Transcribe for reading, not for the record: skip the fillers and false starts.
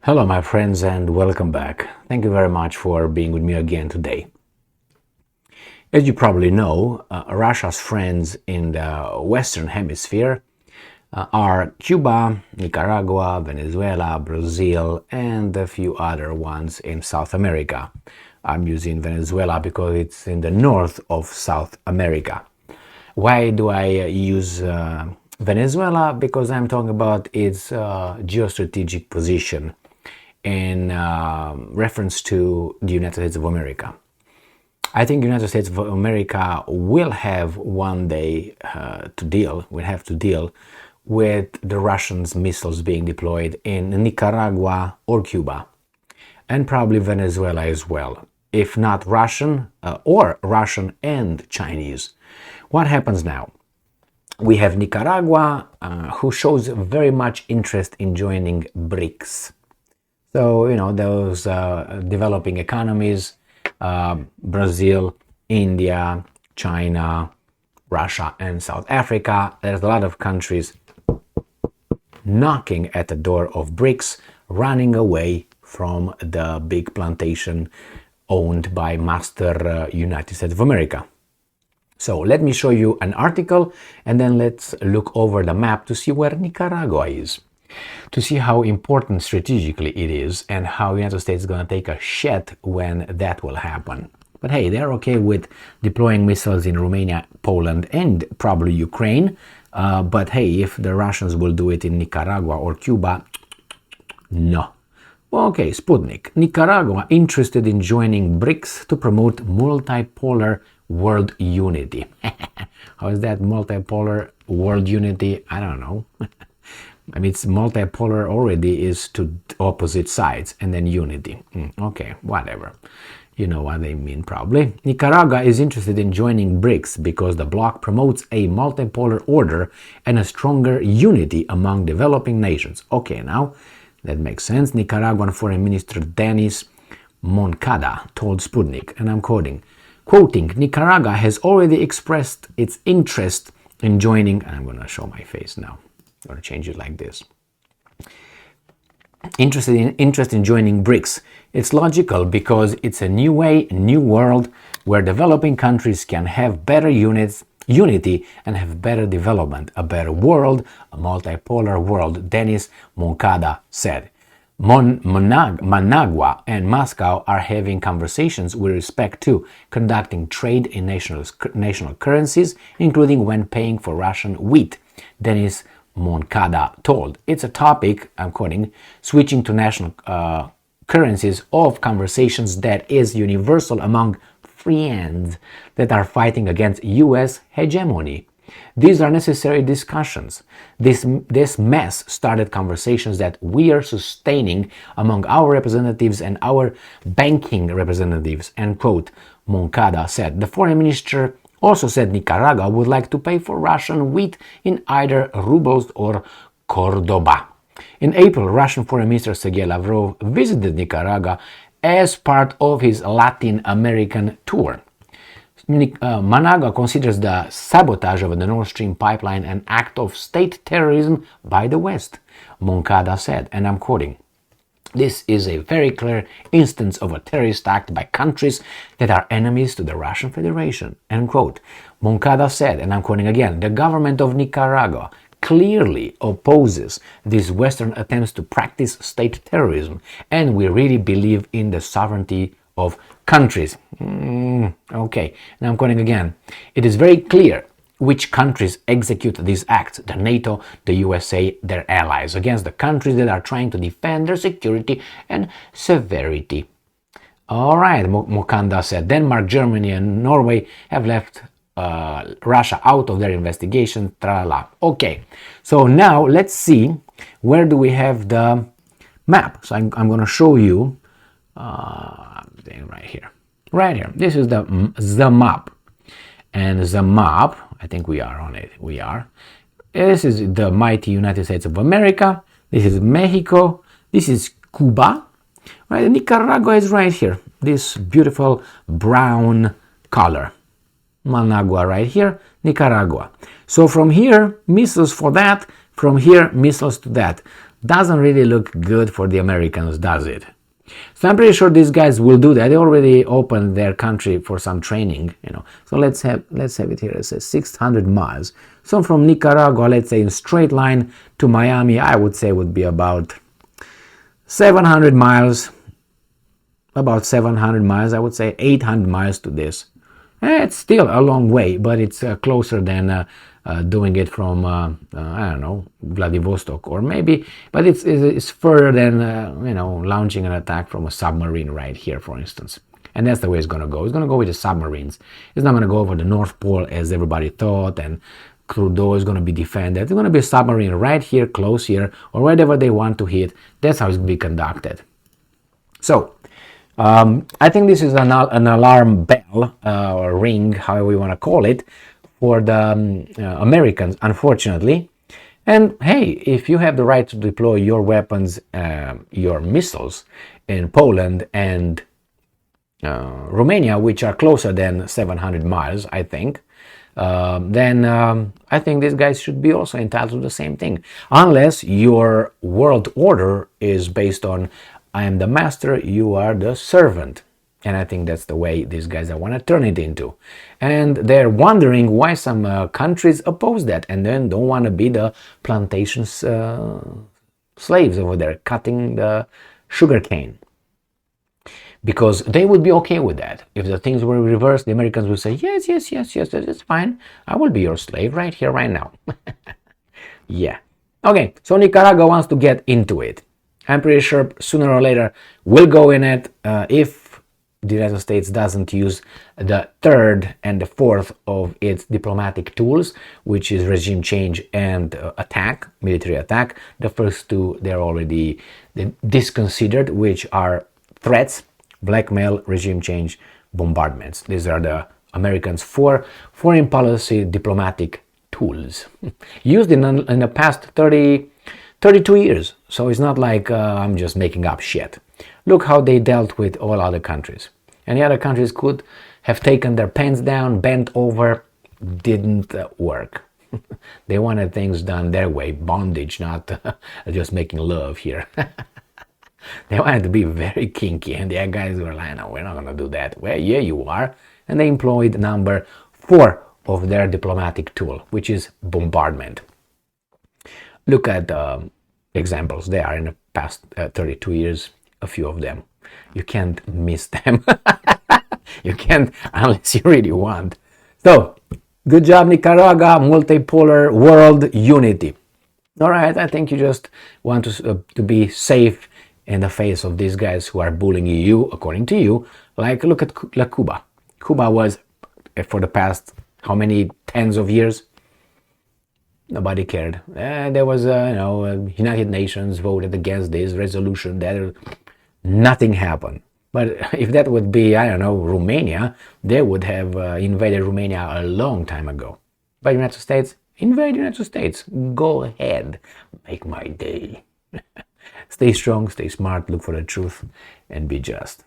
Hello, my friends, and welcome back. Thank you very much for being with me again today. As you probably know, Russia's friends in the Western Hemisphere are Cuba, Nicaragua, Venezuela, Brazil, and a few other ones in South America. I'm using Venezuela because it's in the north of South America. Why do I use Venezuela? Because I'm talking about its geostrategic position in reference to the United States of America. I think the United States of America will have one day will have to deal with the Russians' missiles being deployed in Nicaragua or Cuba, and probably Venezuela as well, if not Russian or Russian and Chinese. What happens now? We have Nicaragua, who shows very much interest in joining BRICS. So, those developing economies, Brazil, India, China, Russia, and South Africa. There's a lot of countries knocking at the door of BRICS, running away from the big plantation owned by Master United States of America. So let me show you an article, and then let's look over the map to see where Nicaragua is, to see how important strategically it is and how the United States is going to take a shit when that will happen. But hey, they're okay with deploying missiles in Romania, Poland, and probably Ukraine. But hey, if the Russians will do it in Nicaragua or Cuba, no. Okay, Sputnik. Nicaragua interested in joining BRICS to promote multipolar world unity. How is that multipolar world unity? I don't know. I mean, it's multipolar already is to opposite sides, and then unity. Okay, whatever. You know what they mean probably. Nicaragua is interested in joining BRICS because the bloc promotes a multipolar order and a stronger unity among developing nations. Okay, now that makes sense. Nicaraguan Foreign Minister Denis Moncada told Sputnik, and I'm quoting, Nicaragua has already expressed its interest in joining, and I'm going to show my face now. I'm going to change it like this. Interest in joining BRICS. It's logical because it's a new way, new world where developing countries can have better unity and have better development, a better world, a multipolar world, Denis Moncada said. Managua and Moscow are having conversations with respect to conducting trade in national currencies, including when paying for Russian wheat, Denis Moncada told. It's a topic, I'm quoting, switching to national currencies of conversations that is universal among friends that are fighting against U.S. hegemony. These are necessary discussions. This mess started conversations that we are sustaining among our representatives and our banking representatives, end quote, Moncada said. The foreign minister also said Nicaragua would like to pay for Russian wheat in either rubles or Cordoba. In April, Russian Foreign Minister Sergei Lavrov visited Nicaragua as part of his Latin American tour. Managua considers the sabotage of the Nord Stream pipeline an act of state terrorism by the West, Moncada said, and I'm quoting, "This is a very clear instance of a terrorist act by countries that are enemies to the Russian Federation," end quote. Moncada said, and I'm quoting again, "The government of Nicaragua clearly opposes these Western attempts to practice state terrorism, and we really believe in the sovereignty of countries." Okay, now I'm quoting again. "It is very clear which countries execute these acts, the NATO, the USA, their allies, against the countries that are trying to defend their security and sovereignty." All right, Moncada said, Denmark, Germany, and Norway have left Russia out of their investigation. Okay, so now let's see where do we have the map. So I'm going to show you right here. Right here. This is the map. And the map, I think we are on it. We are. This is the mighty United States of America. This is Mexico. This is Cuba. Right? Nicaragua is right here. This beautiful brown color. Managua right here. Nicaragua. So from here, missiles for that. From here, missiles to that. doesn't really look good for the Americans, does it? So I'm pretty sure these guys will do that. They already opened their country for some training, you know. So let's have it here. It says 600 miles. So from Nicaragua, let's say in straight line to Miami, I would say would be about 700 miles. About 700 miles, I would say 800 miles to this. It's still a long way, but it's closer than doing it from I don't know, Vladivostok, or maybe, but it's further than you know, launching an attack from a submarine right here, for instance. And that's the way it's going to go. It's going to go with the submarines. It's not going to go over the North Pole as everybody thought, and Trudeau is going to be defended. It's going to be a submarine right here, close here, or wherever they want to hit. That's how it's going to be conducted. So I think this is an alarm bell or ring, however you want to call it, for the Americans, unfortunately. And hey, if you have the right to deploy your weapons, your missiles in Poland and Romania, which are closer than 700 miles, I think, then I think these guys should be also entitled to the same thing. Unless your world order is based on, I am the master, you are the servant. And I think that's the way these guys want to turn it into. And they're wondering why some countries oppose that and then don't want to be the plantation slaves over there cutting the sugar cane. Because they would be okay with that. If the things were reversed, the Americans would say, yes, it's fine. I will be your slave right here, right now. Yeah. Okay, so Nicaragua wants to get into it. I'm pretty sure sooner or later we'll go in it if the United States doesn't use the third and the fourth of its diplomatic tools, which is regime change and attack, military attack. The first two, they're already disconsidered, which are threats, blackmail, regime change, bombardments. These are the Americans' four foreign policy diplomatic tools used in the past 32 years. So it's not like I'm just making up shit. Look how they dealt with all other countries. And the other countries could have taken their pants down, bent over, didn't work. They wanted things done their way, bondage, not just making love here. They wanted to be very kinky, and the guys were like, no, we're not going to do that. Well, yeah, you are. And they employed number 4 of their diplomatic tool, which is bombardment. Look at the examples there in the past 32 years, a few of them. You can't miss them. You can't unless you really want. So, good job, Nicaragua, multipolar world unity. All right, I think you just want to be safe in the face of these guys who are bullying you, according to you. Like, look at Cuba. Cuba was, for the past, how many tens of years? Nobody cared. There was, United Nations voted against this resolution. That nothing happened. But if that would be, I don't know, Romania, they would have invaded Romania a long time ago. But United States, invade United States. Go ahead. Make my day. Stay strong, stay smart, look for the truth, and be just.